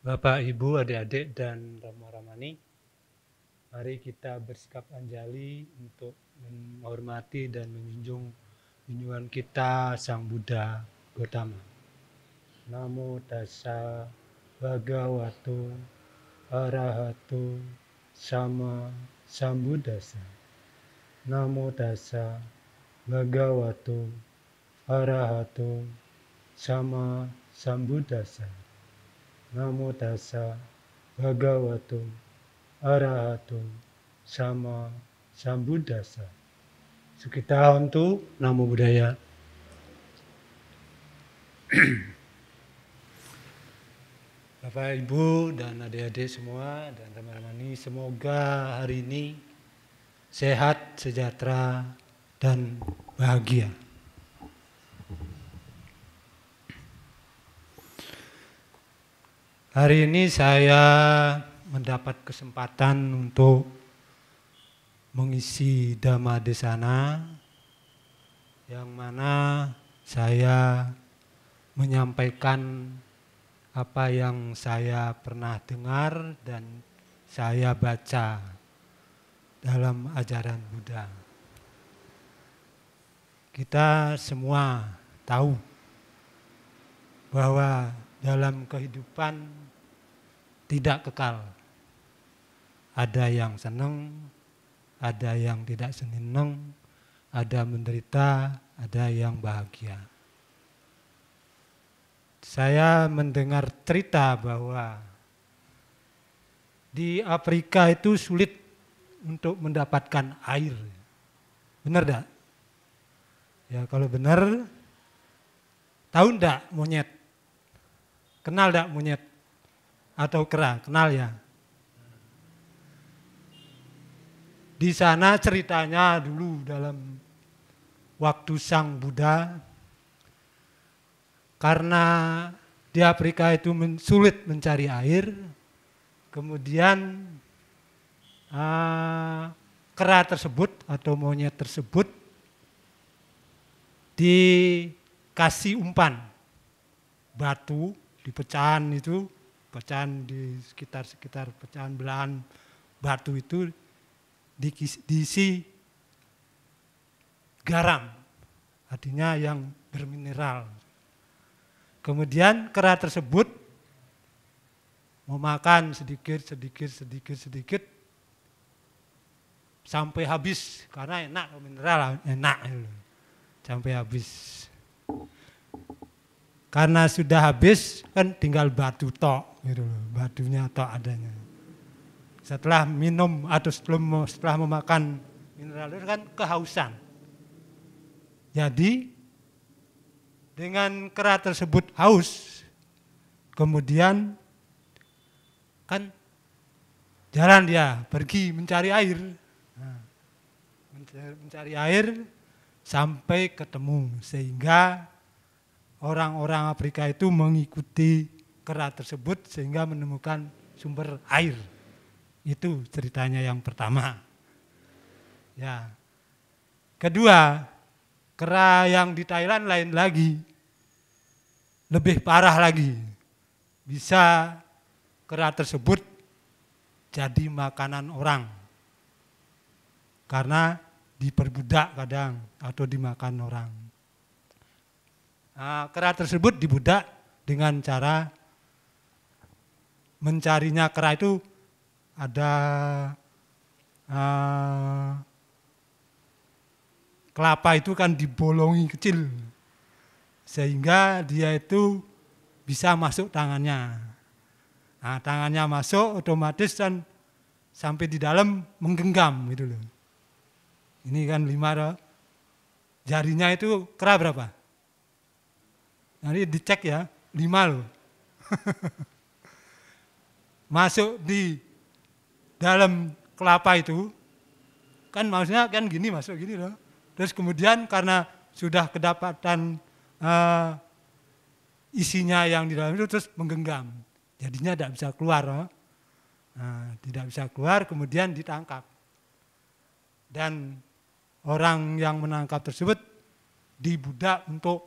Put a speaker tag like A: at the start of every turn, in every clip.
A: Bapak, Ibu, adik-adik, dan Rama-Ramani, mari kita bersikap anjali untuk menghormati dan menjunjung junjungan kita Sang Buddha Gautama. Namo tassa bhagavato arahato sama sambuddhassa. Namo tassa bhagavato arahato sama sambuddhassa. Namo tassa bhagavato arahato sama sambuddhassa. Sukita hontu, namo buddhaya. Bapak, Ibu, dan adik-adik semua, dan teman-teman, semoga hari ini sehat, sejahtera, dan bahagia. Hari ini saya mendapat kesempatan untuk mengisi Dhamma Desana, yang mana saya menyampaikan apa yang saya pernah dengar dan saya baca dalam ajaran Buddha. Kita semua tahu bahwa dalam kehidupan tidak kekal. Ada yang senang, ada yang tidak senang, ada menderita, ada yang bahagia. Saya mendengar cerita bahwa di Afrika itu sulit untuk mendapatkan air. Benar enggak? Ya kalau benar, tahu enggak monyet? Kenal enggak monyet? Atau kera? Kenal ya? Di sana ceritanya dulu dalam waktu Sang Buddha, karena di Afrika itu sulit mencari air, kemudian kera tersebut atau monyet tersebut dikasih umpan batu di pecahan itu, pecahan di sekitar pecahan belahan batu itu diisi garam, artinya yang bermineral. Kemudian kera tersebut memakan sedikit sampai habis, karena enak, mineral enak, sampai habis. Karena sudah habis kan tinggal batu tok, gitu, batunya tok adanya. Setelah minum atau setelah memakan mineral itu kan kehausan. Jadi dengan kera tersebut haus, kemudian kan jalan dia pergi mencari air, mencari air sampai ketemu, sehingga orang-orang Afrika itu mengikuti kera tersebut sehingga menemukan sumber air. Itu ceritanya yang pertama. Ya. Kedua, kera yang di Thailand lain lagi, lebih parah lagi. Bisa kera tersebut jadi makanan orang. Karena diperbudak kadang atau dimakan orang. Nah, kera tersebut dibudak dengan cara mencarinya kera itu ada kelapa itu kan dibolongi kecil sehingga dia itu bisa masuk tangannya. Nah, tangannya masuk otomatis kan sampai di dalam menggenggam gitu loh. Ini kan 5 jarinya itu kera berapa? Nanti dicek ya, 5 loh. Masuk di dalam kelapa itu, kan maksudnya kan gini, masuk gini loh. Terus kemudian karena sudah kedapatan isinya yang di dalam itu terus menggenggam. Jadinya tidak bisa keluar. Loh. Nah, tidak bisa keluar, kemudian ditangkap. Dan orang yang menangkap tersebut dibudak untuk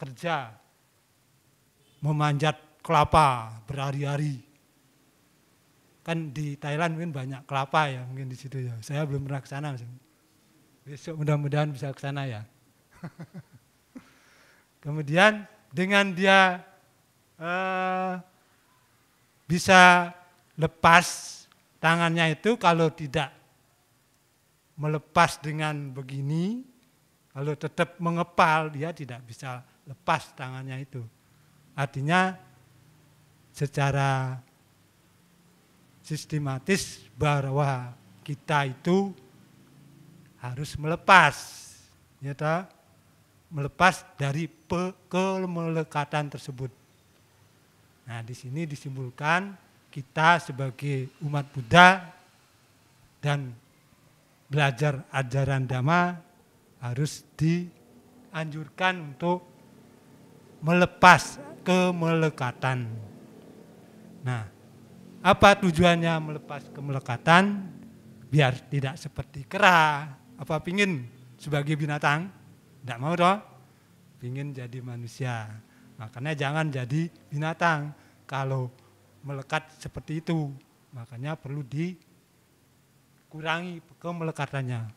A: kerja, memanjat kelapa berhari-hari. Kan di Thailand mungkin banyak kelapa ya, mungkin di situ ya. Saya belum pernah ke sana. Besok mudah-mudahan bisa ke sana ya. Kemudian dengan dia bisa lepas tangannya itu, kalau tidak melepas dengan begini, kalau tetap mengepal, dia tidak bisa lepas tangannya itu. Artinya secara sistematis bahwa kita itu harus melepas, ya toh? Melepas dari kemelekatan tersebut. Nah, di sini disimpulkan kita sebagai umat Buddha dan belajar ajaran Dhamma harus dianjurkan untuk melepas kemelekatan. Nah, apa tujuannya melepas kemelekatan? Biar tidak seperti kera. Apa pingin sebagai binatang? Tidak mau toh? Pingin jadi manusia. Makanya jangan jadi binatang kalau melekat seperti itu. Makanya perlu dikurangi kemelekatannya.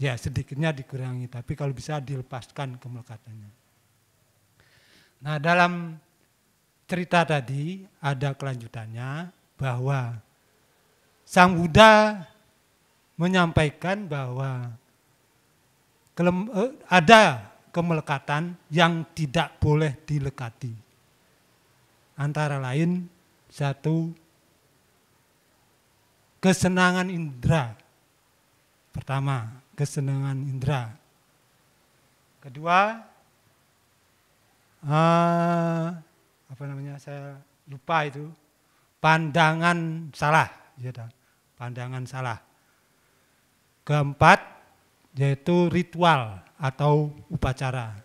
A: Ya sedikitnya dikurangi, tapi kalau bisa dilepaskan kemelekatannya. Nah, dalam cerita tadi ada kelanjutannya bahwa Sang Buddha menyampaikan bahwa ada kemelekatan yang tidak boleh dilekati. Antara lain satu, kesenangan indera. Pertama, kesenangan indera. Kedua, saya lupa itu, pandangan salah, pandangan salah. Keempat, yaitu ritual atau upacara.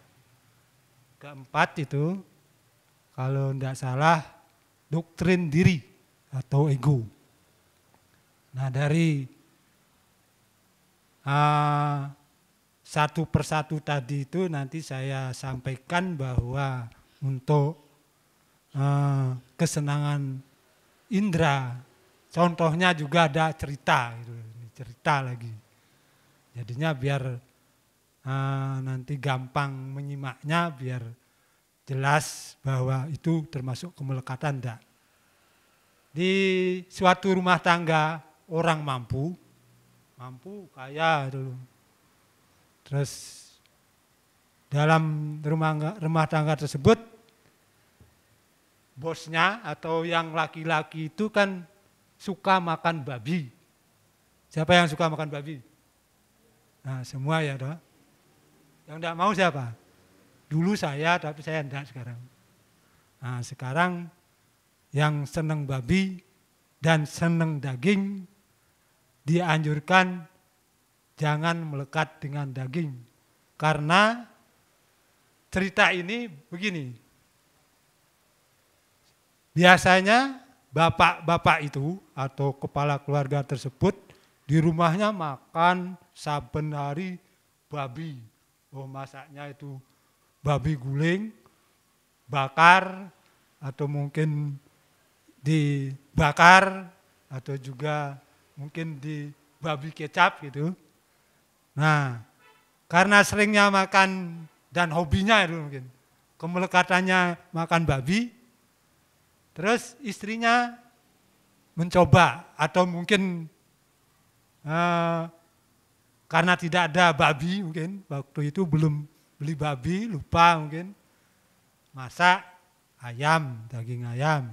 A: Keempat itu, kalau tidak salah, doktrin diri atau ego. Nah, dari satu persatu tadi itu nanti saya sampaikan bahwa untuk kesenangan indera, contohnya juga ada cerita, cerita lagi. Jadinya biar nanti gampang menyimaknya, biar jelas bahwa itu termasuk kemelekatan enggak. Di suatu rumah tangga orang mampu kaya dulu. Terus dalam rumah tangga tersebut bosnya atau yang laki-laki itu kan suka makan babi. Siapa yang suka makan babi? Nah, semua ya toh. Yang enggak mau siapa? Dulu saya, tapi saya enggak sekarang. Nah, sekarang yang senang babi dan senang daging dianjurkan jangan melekat dengan daging. Karena cerita ini begini. Biasanya bapak-bapak itu atau kepala keluarga tersebut di rumahnya makan saben hari babi. Oh, masaknya itu babi guling, bakar, atau mungkin dibakar, atau juga mungkin di babi kecap gitu. Nah, karena seringnya makan dan hobinya itu mungkin, kemelekatannya makan babi, terus istrinya mencoba atau mungkin karena tidak ada babi mungkin, waktu itu belum beli babi, lupa mungkin, masak ayam, daging ayam,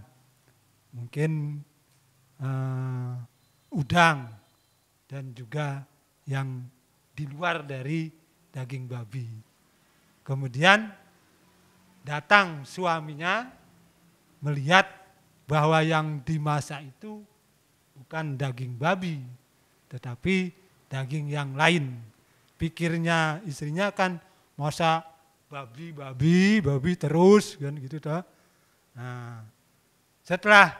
A: mungkin udang, dan juga yang di luar dari daging babi. Kemudian datang suaminya melihat bahwa yang dimasak itu bukan daging babi, tetapi daging yang lain. Pikirnya istrinya kan masak babi terus kan gitu toh. Nah, setelah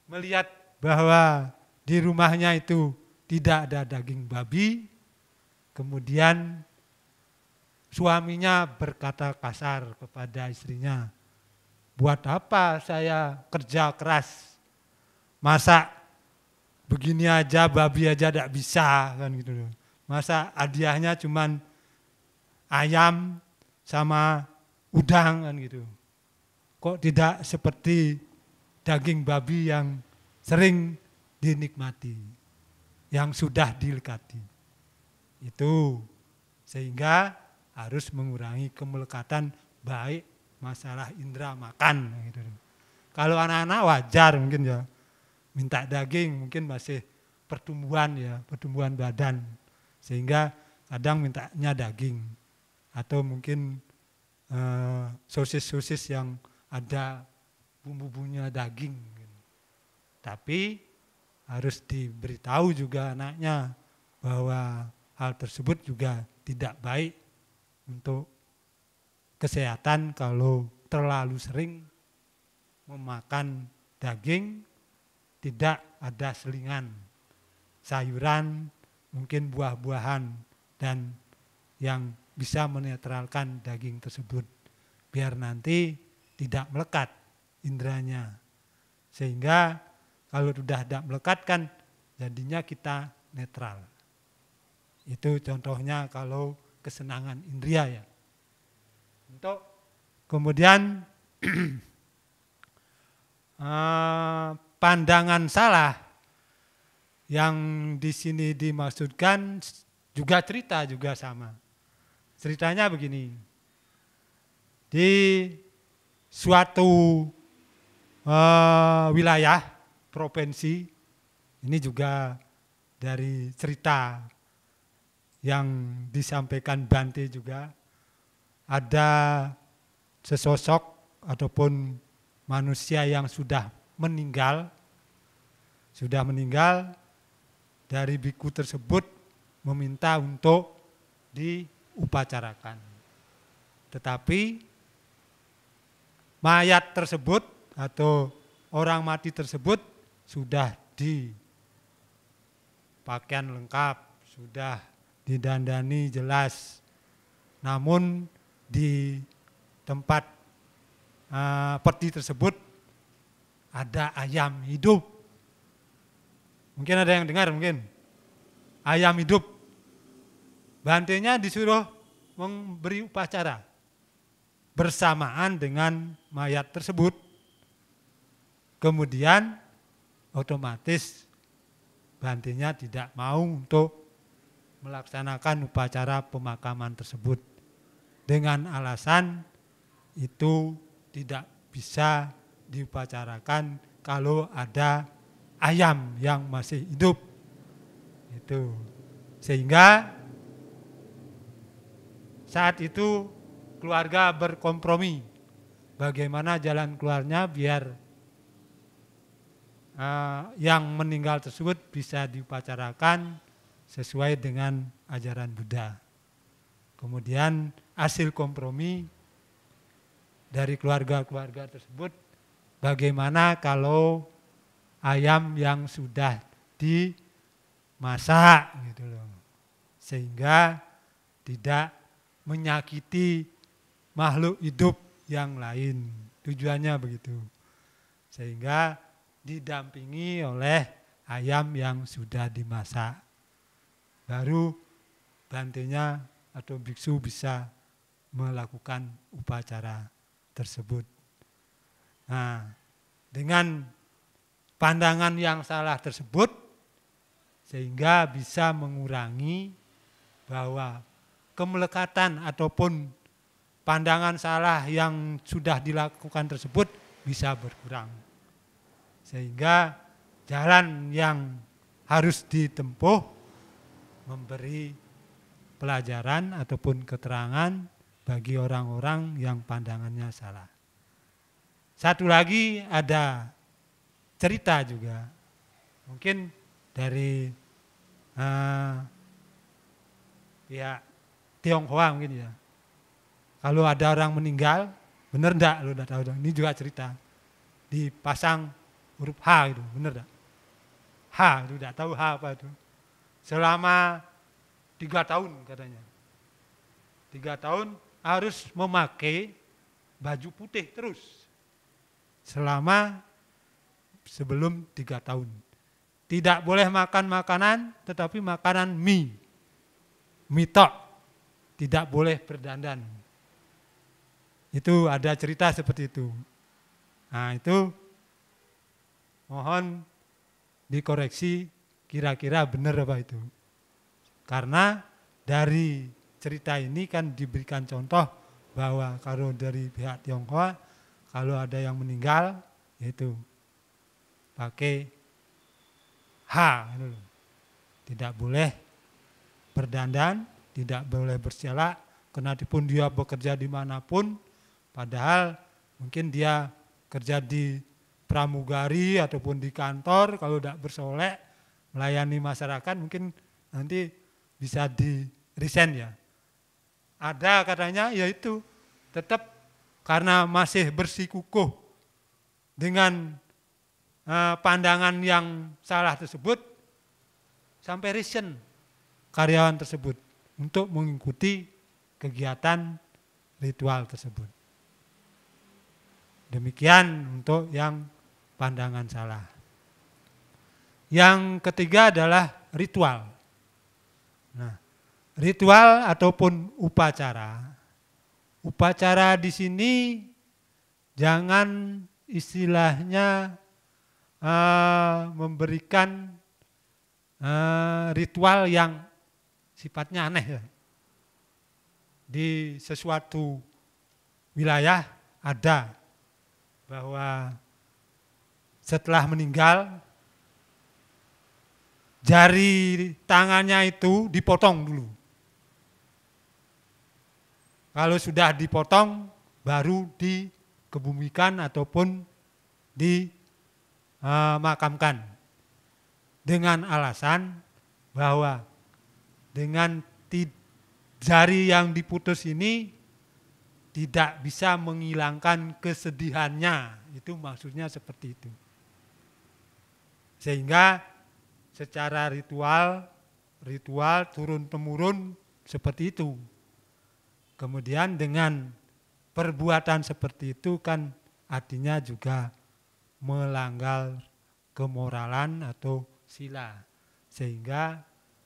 A: melihat bahwa di rumahnya itu tidak ada daging babi, kemudian suaminya berkata kasar kepada istrinya, buat apa saya kerja keras, masa begini aja, babi aja tidak bisa kan gitu loh. Masa hadiahnya cuman ayam sama udang kan gitu. Kok tidak seperti daging babi yang sering dinikmati, yang sudah dilekati. Itu sehingga harus mengurangi kemelekatan baik masalah indera makan gitu. Kalau anak-anak wajar mungkin ya minta daging, mungkin masih pertumbuhan badan, sehingga kadang mintanya daging atau mungkin sosis yang ada bumbu-bumbunya daging. Tapi harus diberitahu juga anaknya bahwa hal tersebut juga tidak baik untuk kesehatan kalau terlalu sering memakan daging, tidak ada selingan, sayuran, mungkin buah-buahan, dan yang bisa menetralkan daging tersebut, biar nanti tidak melekat inderanya. Sehingga kalau sudah tidak melekat kan jadinya kita netral. Itu contohnya kalau kesenangan indria ya. Untuk kemudian pandangan salah yang di sini dimaksudkan juga cerita juga sama. Ceritanya begini, di suatu wilayah provinsi, ini juga dari cerita yang disampaikan Bante juga, ada sesosok ataupun manusia yang sudah meninggal dari biku tersebut meminta untuk diupacarakan. Tetapi mayat tersebut atau orang mati tersebut sudah dipakaian lengkap, sudah didandani jelas. Namun di tempat peti tersebut ada ayam hidup. Mungkin ada yang dengar mungkin. Ayam hidup. Bantenya disuruh memberi upacara bersamaan dengan mayat tersebut. Kemudian otomatis bantenya tidak mau untuk melaksanakan upacara pemakaman tersebut dengan alasan itu tidak bisa diupacarakan kalau ada ayam yang masih hidup. Itu. Sehingga saat itu keluarga berkompromi bagaimana jalan keluarnya biar yang meninggal tersebut bisa diupacarakan sesuai dengan ajaran Buddha. Kemudian hasil kompromi dari keluarga-keluarga tersebut, bagaimana kalau ayam yang sudah dimasak gitu loh, sehingga tidak menyakiti makhluk hidup yang lain. Tujuannya begitu. Sehingga didampingi oleh ayam yang sudah dimasak. Baru bantenya atau biksu bisa melakukan upacara tersebut. Nah, dengan pandangan yang salah tersebut sehingga bisa mengurangi bahwa kemelekatan ataupun pandangan salah yang sudah dilakukan tersebut bisa berkurang. Sehingga jalan yang harus ditempuh memberi pelajaran ataupun keterangan bagi orang-orang yang pandangannya salah. Satu lagi ada cerita juga, mungkin dari pihak Tionghoa mungkin ya. Kalau ada orang meninggal, benar enggak lu udah tahu? Ini juga cerita. Dipasang huruf H gitu, benar enggak? H, itu enggak tahu H apa itu. Selama 3 tahun katanya. 3 tahun harus memakai baju putih terus. selama sebelum 3 tahun. Tidak boleh makan makanan, tetapi makanan mie tok, tidak boleh berdandan. Itu ada cerita seperti itu. Nah itu mohon dikoreksi kira-kira benar apa itu. Karena dari cerita ini kan diberikan contoh bahwa kalau dari pihak Tionghoa, kalau ada yang meninggal, yaitu pakai H, tidak boleh berdandan, tidak boleh bersiala, kenapun dia bekerja dimanapun, padahal mungkin dia kerja di pramugari ataupun di kantor, kalau tidak bersolek, melayani masyarakat, mungkin nanti bisa di resign ya. Ada katanya, yaitu tetap karena masih bersikukuh dengan pandangan yang salah tersebut, sampai resign karyawan tersebut untuk mengikuti kegiatan ritual tersebut. Demikian untuk yang pandangan salah. Yang ketiga adalah ritual. Nah, ritual ataupun upacara. Upacara di sini jangan istilahnya memberikan ritual yang sifatnya aneh ya. Di sesuatu wilayah ada bahwa setelah meninggal jari tangannya itu dipotong dulu. Kalau sudah dipotong baru dikebumikan ataupun dimakamkan. Dengan alasan bahwa dengan jari yang diputus ini tidak bisa menghilangkan kesedihannya. Itu maksudnya seperti itu. Sehingga secara ritual turun-temurun seperti itu. Kemudian dengan perbuatan seperti itu kan artinya juga melanggar kemoralan atau sila. Sehingga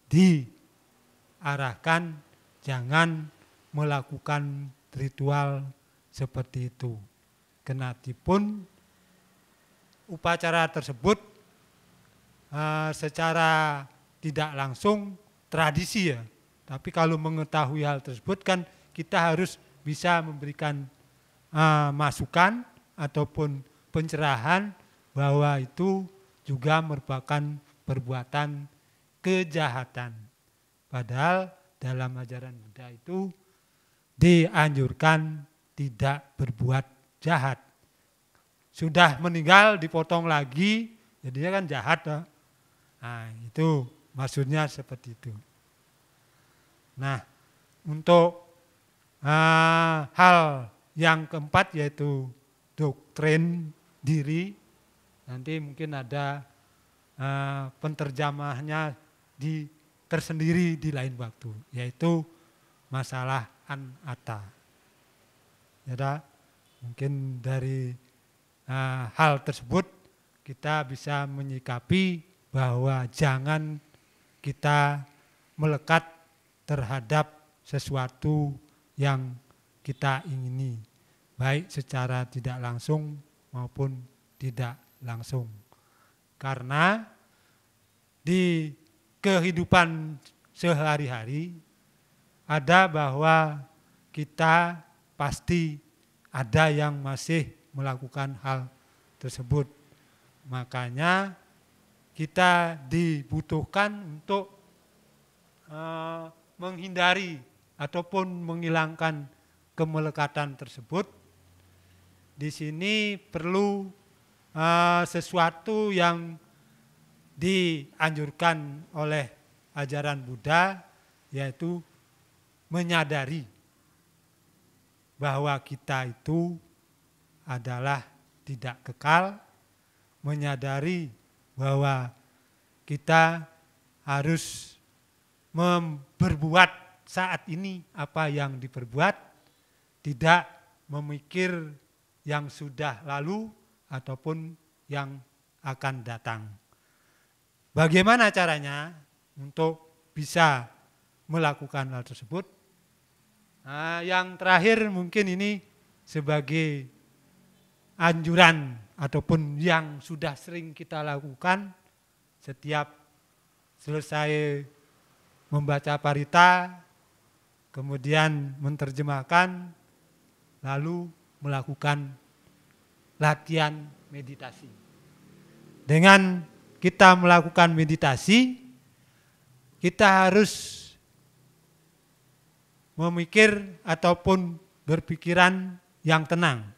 A: diarahkan jangan melakukan ritual seperti itu. Kenatipun upacara tersebut secara tidak langsung tradisi ya. Tapi kalau mengetahui hal tersebut kan kita harus bisa memberikan masukan ataupun pencerahan bahwa itu juga merupakan perbuatan kejahatan. Padahal dalam ajaran Buddha itu dianjurkan tidak berbuat jahat. Sudah meninggal dipotong lagi, jadinya kan jahat. Nah, itu maksudnya seperti itu. Nah, untuk hal yang keempat yaitu doktrin diri, nanti mungkin ada penterjemahnya tersendiri di lain waktu, yaitu masalah anatta. Ya, mungkin dari hal tersebut kita bisa menyikapi bahwa jangan kita melekat terhadap sesuatu yang kita ingini, baik secara tidak langsung maupun tidak langsung. Karena di kehidupan sehari-hari ada bahwa kita pasti ada yang masih melakukan hal tersebut. Makanya kita dibutuhkan untuk menghindari ataupun menghilangkan kemelekatan tersebut. Di sini perlu sesuatu yang dianjurkan oleh ajaran Buddha, yaitu menyadari bahwa kita itu adalah tidak kekal, menyadari bahwa kita harus berbuat saat ini apa yang diperbuat, tidak memikir yang sudah lalu, ataupun yang akan datang. Bagaimana caranya untuk bisa melakukan hal tersebut? Nah, yang terakhir mungkin ini sebagai anjuran ataupun yang sudah sering kita lakukan setiap selesai membaca parita, kemudian menerjemahkan, lalu melakukan latihan meditasi. Dengan kita melakukan meditasi, kita harus memikir ataupun berpikiran yang tenang.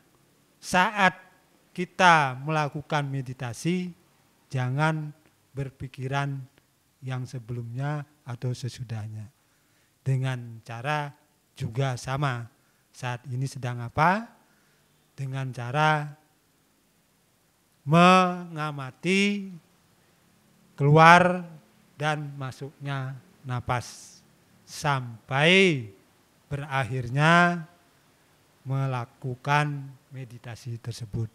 A: Saat kita melakukan meditasi, jangan berpikiran yang sebelumnya atau sesudahnya. Dengan cara juga sama, saat ini sedang apa? Dengan cara mengamati keluar dan masuknya napas sampai berakhirnya melakukan meditasi tersebut.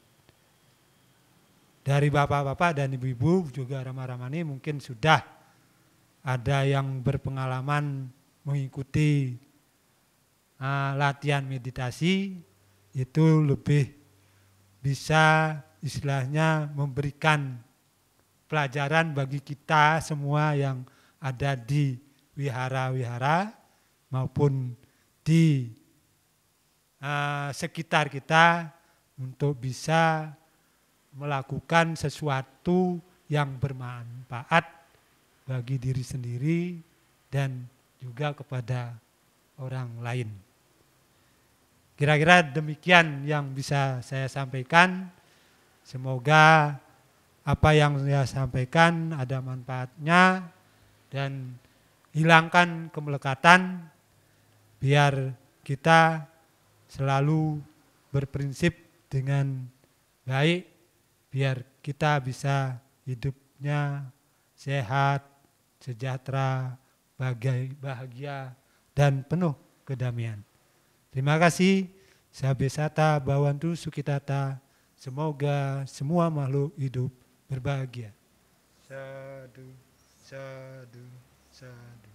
A: Dari bapak-bapak dan ibu-ibu juga Rama-Ramani mungkin sudah ada yang berpengalaman mengikuti latihan meditasi, itu lebih bisa istilahnya memberikan pelajaran bagi kita semua yang ada di wihara-wihara maupun di sekitar kita untuk bisa melakukan sesuatu yang bermanfaat bagi diri sendiri dan juga kepada orang lain. Kira-kira demikian yang bisa saya sampaikan. Semoga apa yang saya sampaikan ada manfaatnya dan hilangkan kemelekatan biar kita selalu berprinsip dengan baik, biar kita bisa hidupnya sehat, sejahtera, bahagia, dan penuh kedamaian. Terima kasih. Sabesata Bhawantu Sukhitata. Semoga semua makhluk hidup berbahagia. Sadu, sadu, sadu.